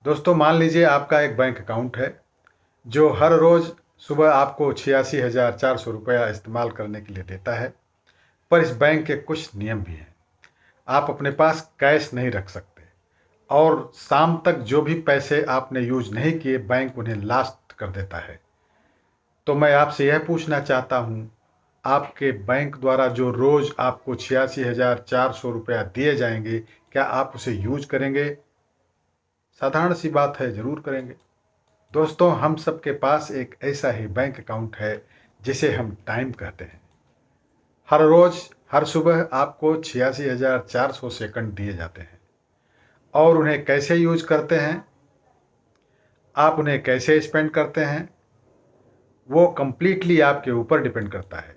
दोस्तों, मान लीजिए आपका एक बैंक अकाउंट है जो हर रोज़ सुबह आपको 86,400 रुपया इस्तेमाल करने के लिए देता है। पर इस बैंक के कुछ नियम भी हैं। आप अपने पास कैश नहीं रख सकते और शाम तक जो भी पैसे आपने यूज नहीं किए बैंक उन्हें लास्ट कर देता है। तो मैं आपसे यह पूछना चाहता हूँ, आपके बैंक द्वारा जो रोज़ आपको 86,400 रुपया दिए जाएंगे, क्या आप उसे यूज करेंगे? साधारण सी बात है, ज़रूर करेंगे। दोस्तों, हम सबके पास एक ऐसा ही बैंक अकाउंट है जिसे हम टाइम कहते हैं। हर रोज़ हर सुबह आपको 86,400 सेकंड दिए जाते हैं और उन्हें कैसे यूज करते हैं, आप उन्हें कैसे स्पेंड करते हैं, वो कम्प्लीटली आपके ऊपर डिपेंड करता है।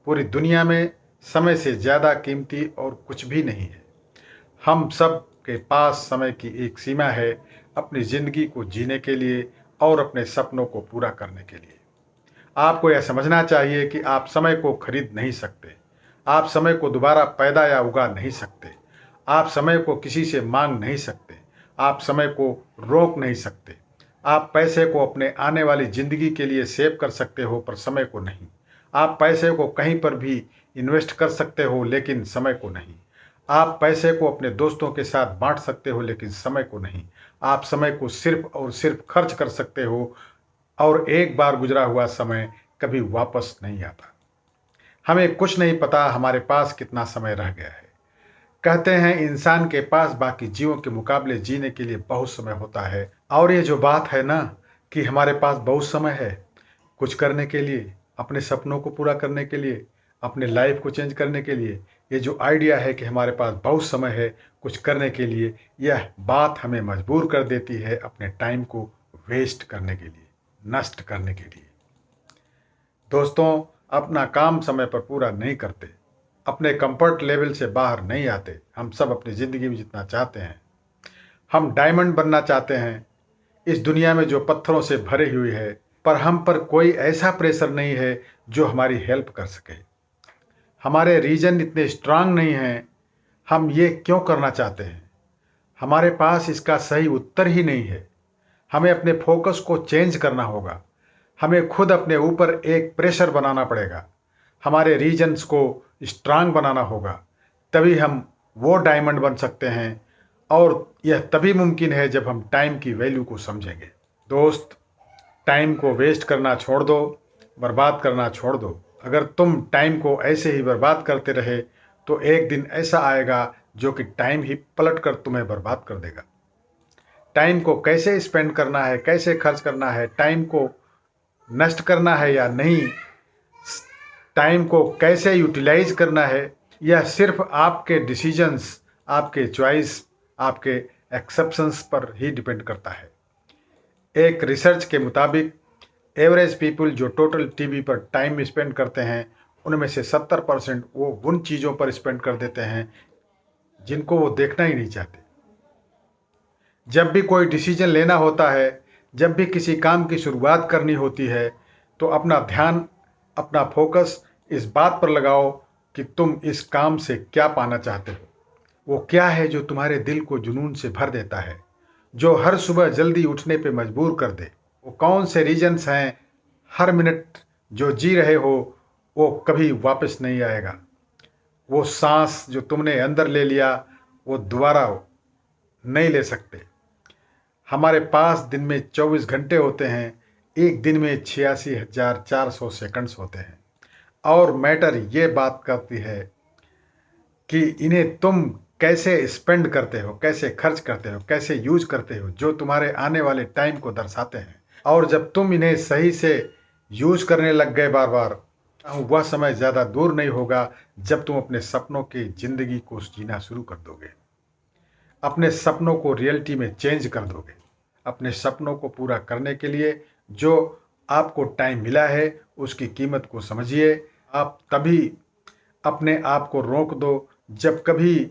पूरी दुनिया में समय से ज़्यादा कीमती और कुछ भी नहीं है। हम सब के पास समय की एक सीमा है अपनी ज़िंदगी को जीने के लिए और अपने सपनों को पूरा करने के लिए। आपको यह समझना चाहिए कि आप समय को खरीद नहीं सकते। आप समय को दोबारा पैदा या उगा नहीं सकते। आप समय को किसी से मांग नहीं सकते। आप समय को रोक नहीं सकते। आप पैसे को अपने आने वाली ज़िंदगी के लिए सेव कर सकते हो, पर समय को नहीं। आप पैसे को कहीं पर भी इन्वेस्ट कर सकते हो, लेकिन समय को नहीं। आप पैसे को अपने दोस्तों के साथ बांट सकते हो, लेकिन समय को नहीं। आप समय को सिर्फ और सिर्फ खर्च कर सकते हो और एक बार गुजरा हुआ समय कभी वापस नहीं आता। हमें कुछ नहीं पता हमारे पास कितना समय रह गया है। कहते हैं इंसान के पास बाकी जीवों के मुकाबले जीने के लिए बहुत समय होता है। और ये जो बात है ना कि हमारे पास बहुत समय है कुछ करने के लिए, अपने सपनों को पूरा करने के लिए, अपने लाइफ को चेंज करने के लिए, ये जो आइडिया है कि हमारे पास बहुत समय है कुछ करने के लिए, यह बात हमें मजबूर कर देती है अपने टाइम को वेस्ट करने के लिए, नष्ट करने के लिए। दोस्तों, अपना काम समय पर पूरा नहीं करते, अपने कंफर्ट लेवल से बाहर नहीं आते। हम सब अपनी ज़िंदगी में जितना चाहते हैं, हम डायमंड बनना चाहते हैं इस दुनिया में जो पत्थरों से भरी हुई है, पर हम पर कोई ऐसा प्रेशर नहीं है जो हमारी हेल्प कर सके। हमारे रीजन इतने स्ट्रांग नहीं हैं। हम ये क्यों करना चाहते हैं, हमारे पास इसका सही उत्तर ही नहीं है। हमें अपने फोकस को चेंज करना होगा। हमें खुद अपने ऊपर एक प्रेशर बनाना पड़ेगा। हमारे रीजन्स को स्ट्रांग बनाना होगा, तभी हम वो डायमंड बन सकते हैं। और यह तभी मुमकिन है जब हम टाइम की वैल्यू को समझेंगे। दोस्त, टाइम को वेस्ट करना छोड़ दो, बर्बाद करना छोड़ दो। अगर तुम टाइम को ऐसे ही बर्बाद करते रहे तो एक दिन ऐसा आएगा जो कि टाइम ही पलट कर तुम्हें बर्बाद कर देगा। टाइम को कैसे स्पेंड करना है, कैसे खर्च करना है, टाइम को नष्ट करना है या नहीं, टाइम को कैसे यूटिलाइज करना है, यह सिर्फ आपके डिसीजंस, आपके चॉइस, आपके एक्सेप्शंस पर ही डिपेंड करता है। एक रिसर्च के मुताबिक एवरेज पीपल जो टोटल टीवी पर टाइम स्पेंड करते हैं, उनमें से 70% वो उन चीज़ों पर स्पेंड कर देते हैं जिनको वो देखना ही नहीं चाहते। जब भी कोई डिसीजन लेना होता है, जब भी किसी काम की शुरुआत करनी होती है, तो अपना ध्यान, अपना फोकस इस बात पर लगाओ कि तुम इस काम से क्या पाना चाहते हो। वो क्या है जो तुम्हारे दिल को जुनून से भर देता है, जो हर सुबह जल्दी उठने पे मजबूर कर दे। वो कौन से रीजन्स हैं, हर मिनट जो जी रहे हो वो कभी वापस नहीं आएगा। वो सांस जो तुमने अंदर ले लिया वो दोबारा नहीं ले सकते। हमारे पास दिन में 24 घंटे होते हैं, एक दिन में 86,400 सेकंड्स होते हैं। और मैटर ये बात करती है कि इन्हें तुम कैसे स्पेंड करते हो, कैसे खर्च करते हो, कैसे यूज करते हो, जो तुम्हारे आने वाले टाइम को दर्शाते हैं। और जब तुम इन्हें सही से यूज करने लग गए बार बार, वह समय ज़्यादा दूर नहीं होगा जब तुम अपने सपनों की ज़िंदगी को जीना शुरू कर दोगे, अपने सपनों को रियलिटी में चेंज कर दोगे। अपने सपनों को पूरा करने के लिए जो आपको टाइम मिला है उसकी कीमत को समझिए। आप तभी अपने आप को रोक दो जब कभी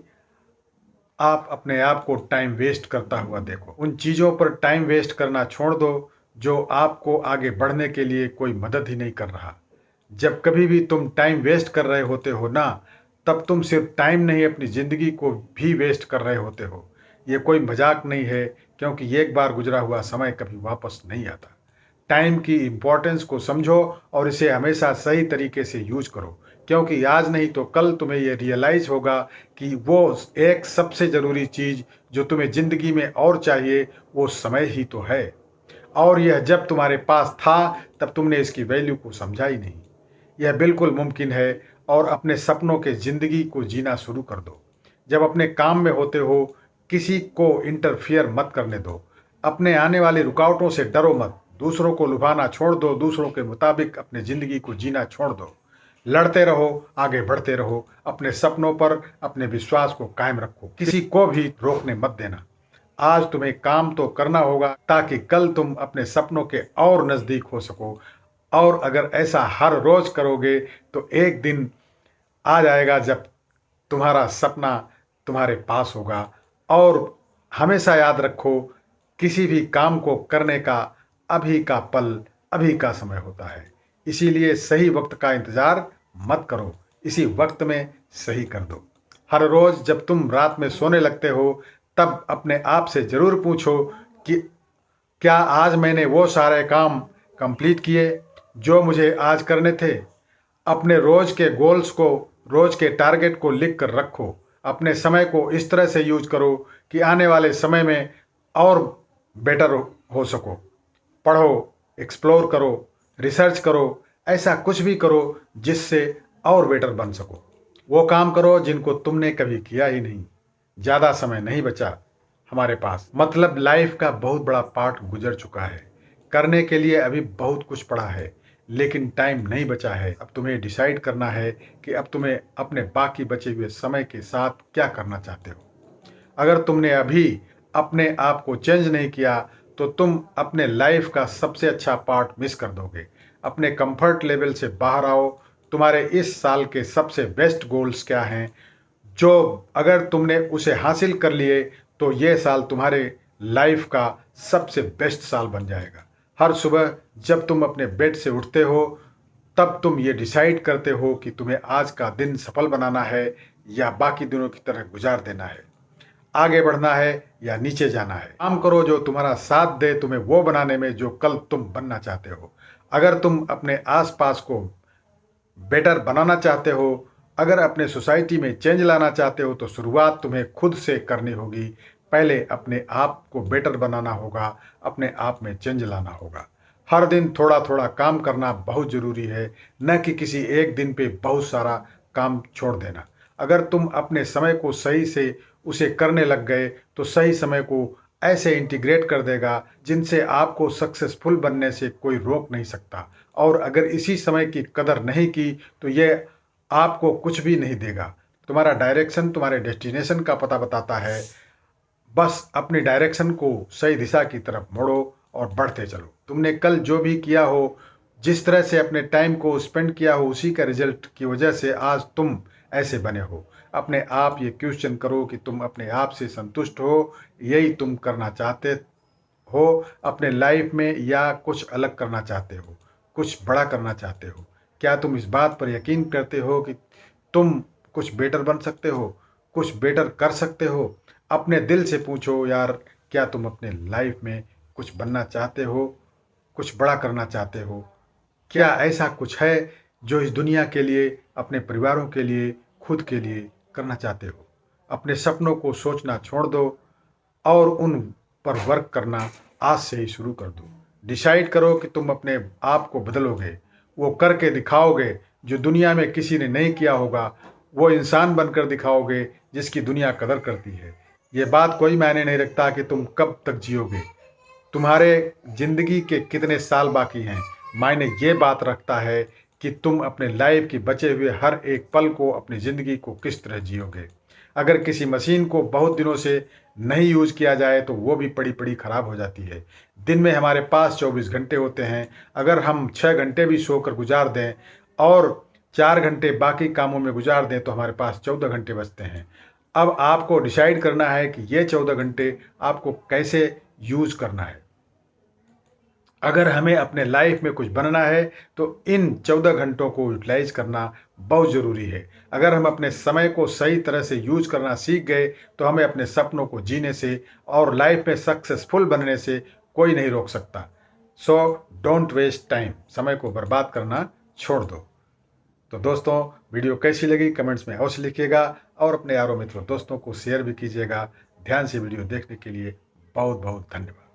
आप अपने आप को टाइम वेस्ट करता हुआ देखो। उन चीज़ों पर टाइम वेस्ट करना छोड़ दो जो आपको आगे बढ़ने के लिए कोई मदद ही नहीं कर रहा। जब कभी भी तुम टाइम वेस्ट कर रहे होते हो ना, तब तुम सिर्फ टाइम नहीं अपनी ज़िंदगी को भी वेस्ट कर रहे होते हो। ये कोई मजाक नहीं है, क्योंकि एक बार गुजरा हुआ समय कभी वापस नहीं आता। टाइम की इम्पोर्टेंस को समझो और इसे हमेशा सही तरीके से यूज करो, क्योंकि आज नहीं तो कल तुम्हें ये रियलाइज़ होगा कि वो एक सबसे ज़रूरी चीज़ जो तुम्हें ज़िंदगी में और चाहिए वो समय ही तो है। और यह जब तुम्हारे पास था तब तुमने इसकी वैल्यू को समझा ही नहीं। यह बिल्कुल मुमकिन है। और अपने सपनों के ज़िंदगी को जीना शुरू कर दो। जब अपने काम में होते हो किसी को इंटरफियर मत करने दो। अपने आने वाली रुकावटों से डरो मत। दूसरों को लुभाना छोड़ दो। दूसरों के मुताबिक अपनी ज़िंदगी को जीना छोड़ दो। लड़ते रहो, आगे बढ़ते रहो। अपने सपनों पर अपने विश्वास को कायम रखो। किसी को भी रोकने मत देना। आज तुम्हें काम तो करना होगा ताकि कल तुम अपने सपनों के और नज़दीक हो सको। और अगर ऐसा हर रोज़ करोगे तो एक दिन आ जाएगा जब तुम्हारा सपना तुम्हारे पास होगा। और हमेशा याद रखो, किसी भी काम को करने का अभी का पल, अभी का समय होता है। इसीलिए सही वक्त का इंतज़ार मत करो, इसी वक्त में सही कर दो। हर रोज़ जब तुम रात में सोने लगते हो तब अपने आप से ज़रूर पूछो कि क्या आज मैंने वो सारे काम कंप्लीट किए जो मुझे आज करने थे। अपने रोज़ के गोल्स को, रोज़ के टारगेट को लिख कर रखो। अपने समय को इस तरह से यूज करो कि आने वाले समय में और बेटर हो सको। पढ़ो, एक्सप्लोर करो, रिसर्च करो, ऐसा कुछ भी करो जिससे और बेटर बन सको। वो काम करो जिनको तुमने कभी किया ही नहीं। ज़्यादा समय नहीं बचा हमारे पास, मतलब लाइफ का बहुत बड़ा पार्ट गुजर चुका है। करने के लिए अभी बहुत कुछ पड़ा है, लेकिन टाइम नहीं बचा है। अब तुम्हें डिसाइड करना है कि अब तुम्हें अपने बाकी बचे हुए समय के साथ क्या करना चाहते हो। अगर तुमने अभी अपने आप को चेंज नहीं किया तो तुम अपने लाइफ का सबसे अच्छा पार्ट मिस कर दोगे। अपने कंफर्ट लेवल से बाहर आओ। तुम्हारे इस साल के सबसे बेस्ट गोल्स क्या हैं, जो अगर तुमने उसे हासिल कर लिए तो ये साल तुम्हारे लाइफ का सबसे बेस्ट साल बन जाएगा। हर सुबह जब तुम अपने बेड से उठते हो तब तुम ये डिसाइड करते हो कि तुम्हें आज का दिन सफल बनाना है या बाकी दिनों की तरह गुजार देना है। आगे बढ़ना है या नीचे जाना है। काम करो जो तुम्हारा साथ दे तुम्हें वो बनाने में जो कल तुम बनना चाहते हो। अगर तुम अपने आसपास को बेटर बनाना चाहते हो, अगर अपने सोसाइटी में चेंज लाना चाहते हो तो शुरुआत तुम्हें खुद से करनी होगी। पहले अपने आप को बेटर बनाना होगा, अपने आप में चेंज लाना होगा। हर दिन थोड़ा थोड़ा काम करना बहुत ज़रूरी है, न कि किसी एक दिन पे बहुत सारा काम छोड़ देना। अगर तुम अपने समय को सही से उसे करने लग गए तो सही समय को ऐसे इंटीग्रेट कर देगा जिनसे आपको सक्सेसफुल बनने से कोई रोक नहीं सकता। और अगर इसी समय की कदर नहीं की तो ये आपको कुछ भी नहीं देगा। तुम्हारा डायरेक्शन तुम्हारे डेस्टिनेशन का पता बताता है। बस अपनी डायरेक्शन को सही दिशा की तरफ मोड़ो और बढ़ते चलो। तुमने कल जो भी किया हो, जिस तरह से अपने टाइम को स्पेंड किया हो, उसी का रिजल्ट की वजह से आज तुम ऐसे बने हो। अपने आप ये क्वेश्चन करो कि तुम अपने आप से संतुष्ट हो, यही तुम करना चाहते हो अपने लाइफ में, या कुछ अलग करना चाहते हो, कुछ बड़ा करना चाहते हो। क्या तुम इस बात पर यकीन करते हो कि तुम कुछ बेटर बन सकते हो, कुछ बेटर कर सकते हो? अपने दिल से पूछो यार, क्या तुम अपने लाइफ में कुछ बनना चाहते हो, कुछ बड़ा करना चाहते हो? क्या ऐसा कुछ है जो इस दुनिया के लिए, अपने परिवारों के लिए, खुद के लिए करना चाहते हो? अपने सपनों को सोचना छोड़ दो और उन पर वर्क करना आज से ही शुरू कर दो। डिसाइड करो कि तुम अपने आप को बदलोगे, वो करके दिखाओगे जो दुनिया में किसी ने नहीं किया होगा। वो इंसान बनकर दिखाओगे जिसकी दुनिया कदर करती है। ये बात कोई मायने नहीं रखता कि तुम कब तक जियोगे, तुम्हारे ज़िंदगी के कितने साल बाकी हैं। मायने ये बात रखता है कि तुम अपने लाइफ के बचे हुए हर एक पल को, अपनी ज़िंदगी को किस तरह जियोगे। अगर किसी मशीन को बहुत दिनों से नहीं यूज़ किया जाए तो वो भी पड़ी पड़ी ख़राब हो जाती है। दिन में हमारे पास 24 घंटे होते हैं। अगर हम 6 घंटे भी सोकर गुजार दें और 4 घंटे बाकी कामों में गुजार दें तो हमारे पास 14 घंटे बचते हैं। अब आपको डिसाइड करना है कि ये 14 घंटे आपको कैसे यूज़ करना है। अगर हमें अपने लाइफ में कुछ बनना है तो इन 14 घंटों को यूटिलाइज करना बहुत ज़रूरी है। अगर हम अपने समय को सही तरह से यूज करना सीख गए तो हमें अपने सपनों को जीने से और लाइफ में सक्सेसफुल बनने से कोई नहीं रोक सकता। सो डोंट वेस्ट टाइम, समय को बर्बाद करना छोड़ दो। तो दोस्तों, वीडियो कैसी लगी कमेंट्स में अवश्य लिखिएगा और अपने यारों मित्रों दोस्तों को शेयर भी कीजिएगा। ध्यान से वीडियो देखने के लिए बहुत बहुत धन्यवाद।